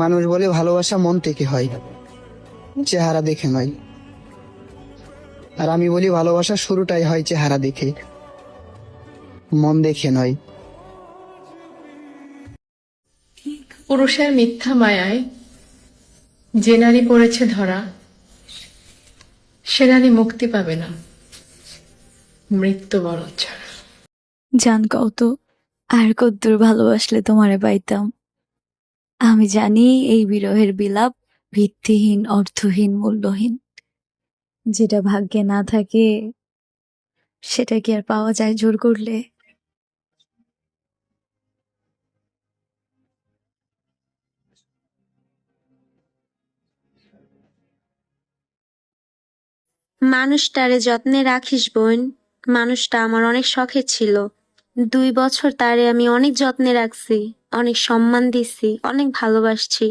মানুষ বলে ভালোবাসা মন থেকে হয়, চেহারা দেখে নয়। আর আমি বলি ভালোবাসা শুরুটাই হয় চেহারা দেখে, মন দেখে নয়। পুরুষের মিথ্যা মায়ায় যে নারী পড়েছে ধরা, সে নারী মুক্তি পাবে না মৃত্যুবরণ ছাড়া। জান কত আর কদ্দুর ভালোবাসলে তোমারে পাইতাম। আমি জানি এই বিরহের বিলাপ ভিত্তিহীন, অর্থহীন, মূল্যহীন। যেটা ভাগ্যে না থাকে সেটা কি আর পাওয়া যায় জোর করলে? মানুষটারে যত্নে রাখিস বোন। মানুষটা আমার অনেক শখের ছিল। 2 বছর তারে আমি অনেক যত্নে রাখছি, অনেক সম্মান দিছি, অনেক ভালোবাসছি।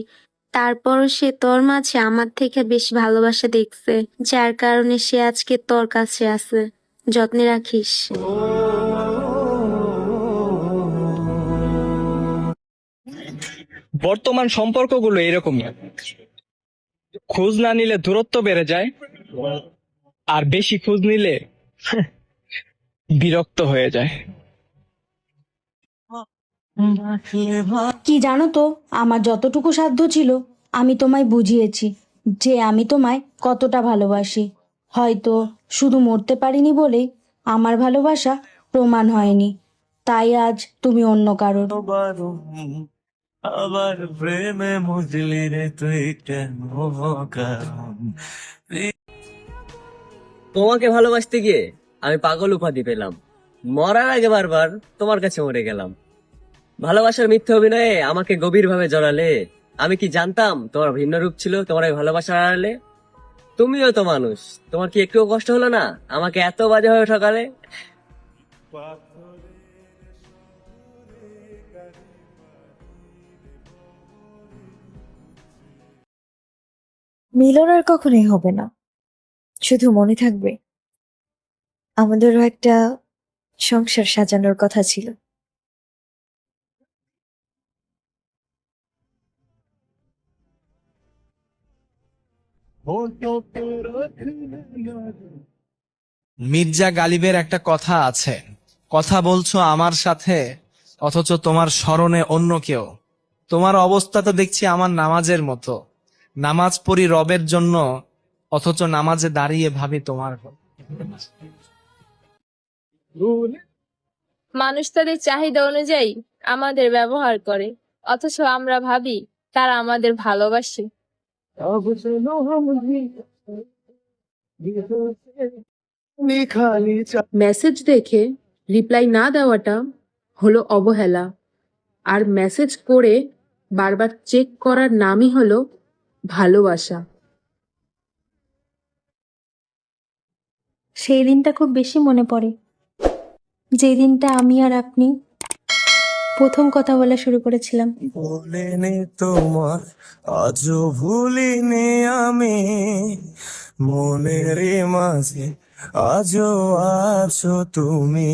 তারপরও সে তোর মাঝে আমার থেকে বেশি ভালোবাসা দেখছে, যার কারণে সে আজকে তোর কাছে আছে। যত্নে রাখিস। বর্তমান সম্পর্কগুলো এরকমই, খোঁজ না নিলে দূরত্ব বেড়ে যায়, আর বেশি খোঁজ নিলে বিরক্ত হয়ে যায়। কি জানো তো, আমার যতটুকু সাধ্য ছিল আমি তোমায় বুঝিয়েছি যে আমি তোমায় কতটা ভালোবাসি। হয়তো শুধু মরতে পারিনি বলেই আমার ভালোবাসা প্রমাণ হয়নি, তাই আজ তুমি অন্য কারোর। আবার প্রেমে মুজলি রে তুই কেন কারণ। তোমাকে ভালোবাসতে গিয়ে আমি পাগল উপাধি পেলাম, মরার আগে বারবার তোমার কাছে মরে গেলাম। ভালোবাসার মিথ্যে অভিনয়ে আমাকে গভীরভাবে জড়ালে, আমি কি জানতাম তোমার ভিন্ন রূপ ছিল তোমার এই ভালোবাসার আড়ালে। তুমিও তো মানুষ, তোমার কি একটুও কষ্ট হলো না আমাকে এত বাজেভাবে ঠকালে? মিলন আর কখনোই হবে না, শুধু মনে থাকবে আমাদেরও একটা সংসার সাজানোর কথা ছিল। মির্জা গালিবের একটা কথা আছে, কথা বলছো আমার সাথে অথচ তোমার স্মরণে অন্য কেউ। তোমার অবস্থা তো দেখছি আমার নামাজের মতো, নামাজ পড়ি রবের জন্য অথচ নামাজে দাঁড়িয়ে ভাবি তোমার কথা। মানুষ তাদের চাহিদা অনুযায়ী আমাদের ব্যবহার করে, অথচ আমরা ভাবি তারা আমাদের ভালোবাসে। মেসেজ দেখে রিপ্লাই না দেওয়াটা হলো অবহেলা, আর মেসেজ করে বারবার চেক করার নামই হলো ভালোবাসা। সেই দিনটা খুব বেশি মনে পড়ে, যে দিনটা আমি আর আপনি প্রথম কথা বলা শুরু করেছিলাম। বলেনি তোমার আজও ভুলিনি আমি, মনের মাঝে আজও আছো তুমি।